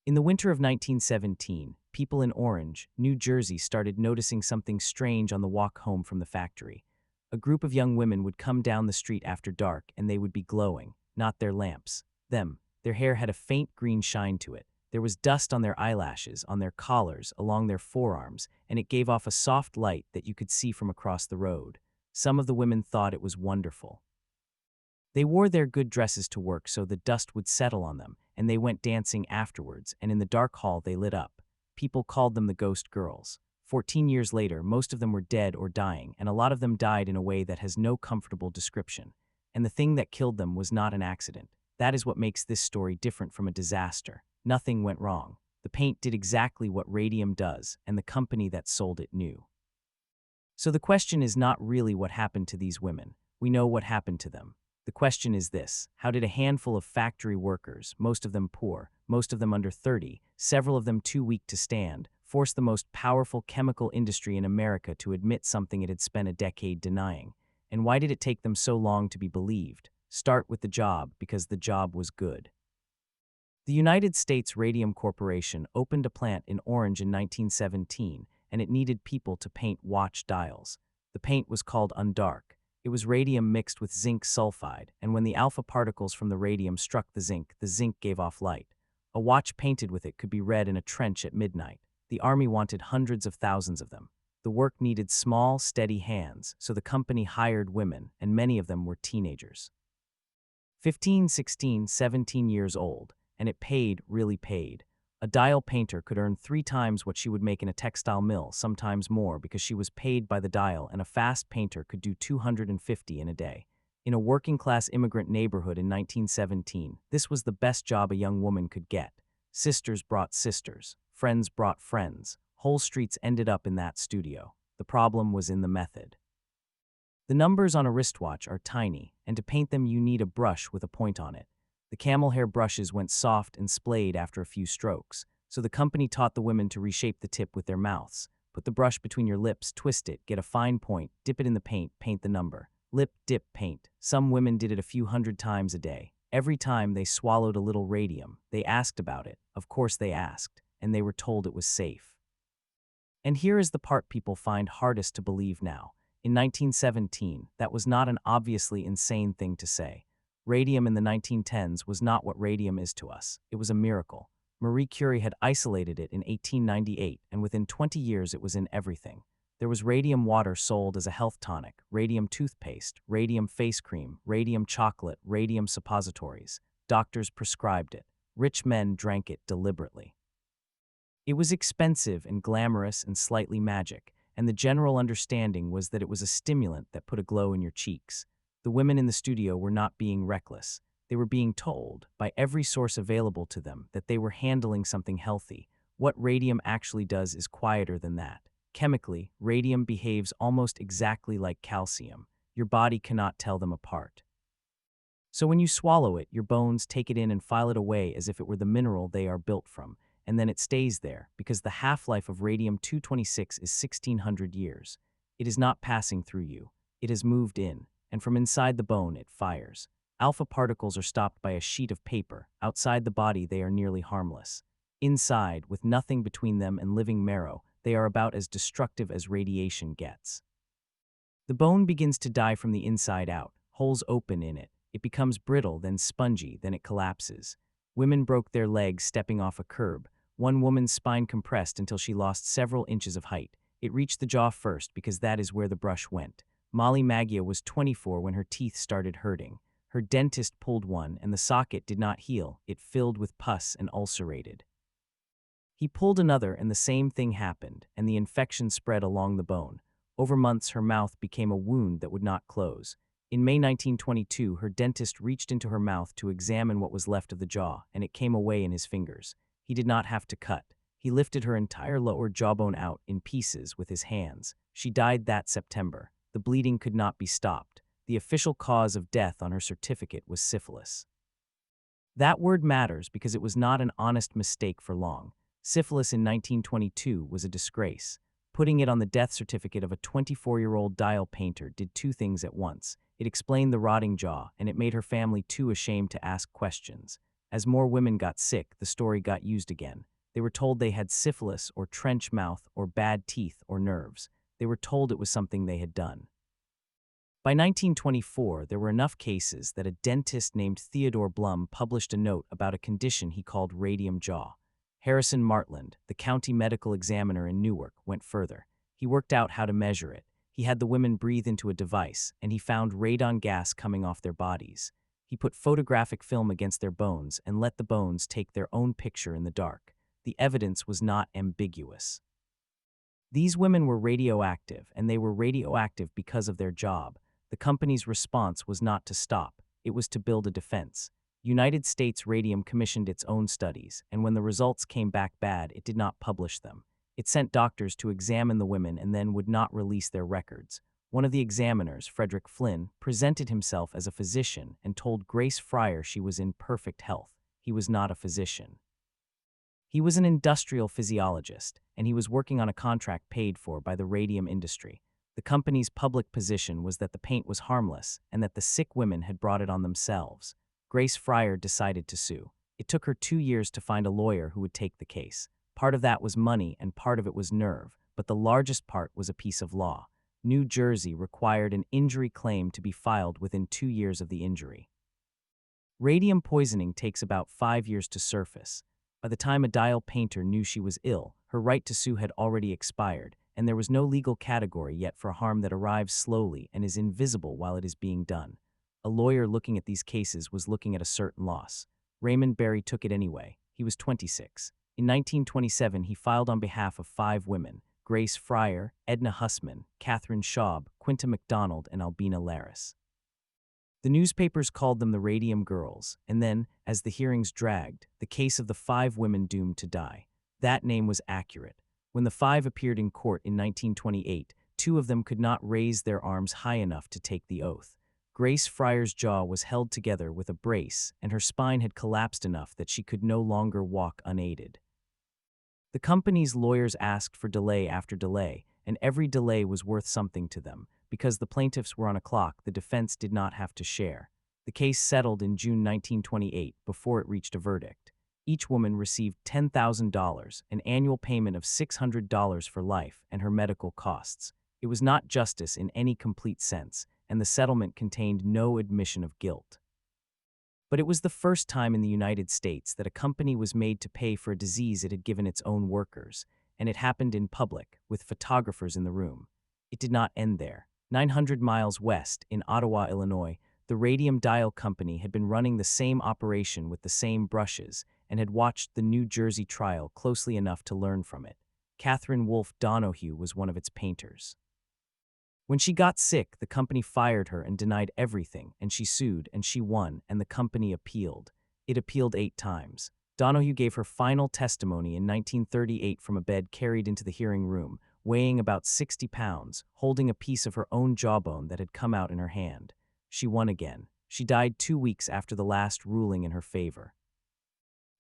In the winter of 1917, people in Orange, New Jersey started noticing something strange on the walk home from the factory. A group of young women would come down the street after dark and they would be glowing, not their lamps, them. Their hair had a faint green shine to it. There was dust on their eyelashes, on their collars, along their forearms, and it gave off a soft light that you could see from across the road. Some of the women thought it was wonderful. They wore their good dresses to work so the dust would settle on them, and they went dancing afterwards, and in the dark hall they lit up. People called them the Ghost Girls. 14 years later, most of them were dead or dying, and a lot of them died in a way that has no comfortable description. And the thing that killed them was not an accident. That is what makes this story different from a disaster. Nothing went wrong. The paint did exactly what radium does, and the company that sold it knew. So the question is not really what happened to these women. We know what happened to them. The question is this: how did a handful of factory workers, most of them poor, most of them under 30, several of them too weak to stand, force the most powerful chemical industry in America to admit something it had spent a decade denying? And why did it take them so long to be believed? Start with the job, because the job was good. The United States Radium Corporation opened a plant in Orange in 1917, and it needed people to paint watch dials. The paint was called Undark. It was radium mixed with zinc sulfide, and when the alpha particles from the radium struck the zinc gave off light. A watch painted with it could be read in a trench at midnight. The army wanted hundreds of thousands of them. The work needed small, steady hands, so the company hired women, and many of them were teenagers. 15, 16, 17 years old, and it paid, really paid. A dial painter could earn 3 times what she would make in a textile mill, sometimes more, because she was paid by the dial, and a fast painter could do 250 in a day. In a working-class immigrant neighborhood in 1917, this was the best job a young woman could get. Sisters brought sisters. Friends brought friends. Whole streets ended up in that studio. The problem was in the method. The numbers on a wristwatch are tiny, and to paint them you need a brush with a point on it. The camel hair brushes went soft and splayed after a few strokes, so the company taught the women to reshape the tip with their mouths. Put the brush between your lips, twist it, get a fine point, dip it in the paint, paint the number. Lip, dip, paint. Some women did it a few hundred times a day. Every time they swallowed a little radium, they asked about it. Of course they asked, and they were told it was safe. And here is the part people find hardest to believe now. In 1917, that was not an obviously insane thing to say. Radium in the 1910s was not what radium is to us. It was a miracle. Marie Curie had isolated it in 1898, and within 20 years it was in everything. There was radium water sold as a health tonic, radium toothpaste, radium face cream, radium chocolate, radium suppositories. Doctors prescribed it. Rich men drank it deliberately. It was expensive and glamorous and slightly magic, and the general understanding was that it was a stimulant that put a glow in your cheeks. The women in the studio were not being reckless. They were being told, by every source available to them, that they were handling something healthy. What radium actually does is quieter than that. Chemically, radium behaves almost exactly like calcium. Your body cannot tell them apart. So when you swallow it, your bones take it in and file it away as if it were the mineral they are built from, and then it stays there, because the half-life of radium-226 is 1600 years. It is not passing through you. It has moved in. And from inside the bone it fires. Alpha particles are stopped by a sheet of paper. Outside the body they are nearly harmless. Inside, with nothing between them and living marrow, they are about as destructive as radiation gets. The bone begins to die from the inside out, holes open in it. It becomes brittle, then spongy, then it collapses. Women broke their legs stepping off a curb. One woman's spine compressed until she lost several inches of height. It reached the jaw first because that is where the brush went. Mollie Maggia was 24 when her teeth started hurting. Her dentist pulled one, and the socket did not heal. It filled with pus and ulcerated. He pulled another, and the same thing happened, and the infection spread along the bone. Over months, her mouth became a wound that would not close. In May 1922, her dentist reached into her mouth to examine what was left of the jaw, and it came away in his fingers. He did not have to cut. He lifted her entire lower jawbone out in pieces with his hands. She died that September. The bleeding could not be stopped. The official cause of death on her certificate was syphilis. That word matters because it was not an honest mistake for long. Syphilis in 1922 was a disgrace. Putting it on the death certificate of a 24-year-old dial painter did 2 things at once. It explained the rotting jaw, and it made her family too ashamed to ask questions. As more women got sick, the story got used again. They were told they had syphilis or trench mouth or bad teeth or nerves. They were told it was something they had done. By 1924, there were enough cases that a dentist named Theodore Blum published a note about a condition he called radium jaw. Harrison Martland, the county medical examiner in Newark, went further. He worked out how to measure it. He had the women breathe into a device, and he found radon gas coming off their bodies. He put photographic film against their bones and let the bones take their own picture in the dark. The evidence was not ambiguous. These women were radioactive, and they were radioactive because of their job. The company's response was not to stop. It was to build a defense. United States Radium commissioned its own studies, and when the results came back bad, it did not publish them. It sent doctors to examine the women and then would not release their records. One of the examiners, Frederick Flynn, presented himself as a physician and told Grace Fryer she was in perfect health. He was not a physician. He was an industrial physiologist, and he was working on a contract paid for by the radium industry. The company's public position was that the paint was harmless and that the sick women had brought it on themselves. Grace Fryer decided to sue. It took her 2 years to find a lawyer who would take the case. Part of that was money and part of it was nerve, but the largest part was a piece of law. New Jersey required an injury claim to be filed within 2 years of the injury. Radium poisoning takes about 5 years to surface. By the time a dial painter knew she was ill, her right to sue had already expired, and there was no legal category yet for harm that arrives slowly and is invisible while it is being done. A lawyer looking at these cases was looking at a certain loss. Raymond Berry took it anyway. He was 26. In 1927, he filed on behalf of 5 women: Grace Fryer, Edna Hussman, Catherine Schaub, Quinta McDonald, and Albina Laris. The newspapers called them the Radium Girls, and then, as the hearings dragged, the case of the 5 women doomed to die. That name was accurate. When the 5 appeared in court in 1928, 2 of them could not raise their arms high enough to take the oath. Grace Fryer's jaw was held together with a brace, and her spine had collapsed enough that she could no longer walk unaided. The company's lawyers asked for delay after delay, and every delay was worth something to them. Because the plaintiffs were on a clock, the defense did not have to share. The case settled in June 1928 before it reached a verdict. Each woman received $10,000, an annual payment of $600 for life, and her medical costs. It was not justice in any complete sense, and the settlement contained no admission of guilt. But it was the first time in the United States that a company was made to pay for a disease it had given its own workers, and it happened in public, with photographers in the room. It did not end there. 900 miles west, in Ottawa, Illinois, the Radium Dial Company had been running the same operation with the same brushes and had watched the New Jersey trial closely enough to learn from it. Catherine Wolfe Donohue was one of its painters. When she got sick, the company fired her and denied everything, and she sued, and she won, and the company appealed. It appealed 8 times. Donohue gave her final testimony in 1938 from a bed carried into the hearing room, weighing about 60 pounds, holding a piece of her own jawbone that had come out in her hand. She won again. She died 2 weeks after the last ruling in her favor.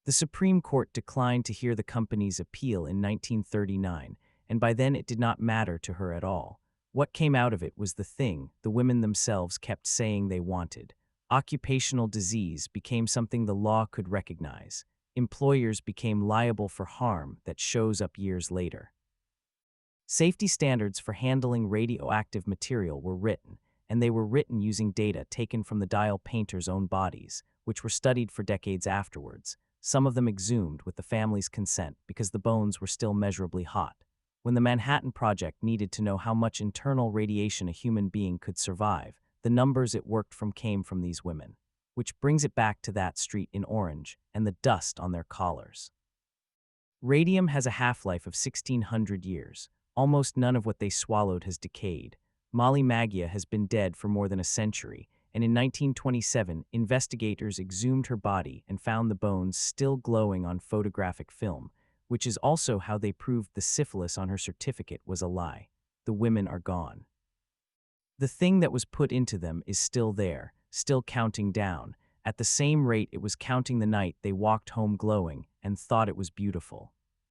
The Supreme Court declined to hear the company's appeal in 1939, and by then it did not matter to her at all. What came out of it was the thing the women themselves kept saying they wanted. Occupational disease became something the law could recognize. Employers became liable for harm that shows up years later. Safety standards for handling radioactive material were written, and they were written using data taken from the dial painters' own bodies, which were studied for decades afterwards. Some of them exhumed with the family's consent because the bones were still measurably hot. When the Manhattan Project needed to know how much internal radiation a human being could survive, the numbers it worked from came from these women. Which brings it back to that street in orange and the dust on their collars. Radium has a half-life of 1,600 years. Almost none of what they swallowed has decayed. Mollie Maggia has been dead for more than a century, and in 1927, investigators exhumed her body and found the bones still glowing on photographic film, which is also how they proved the syphilis on her certificate was a lie. The women are gone. The thing that was put into them is still there, still counting down, at the same rate it was counting the night they walked home glowing and thought it was beautiful.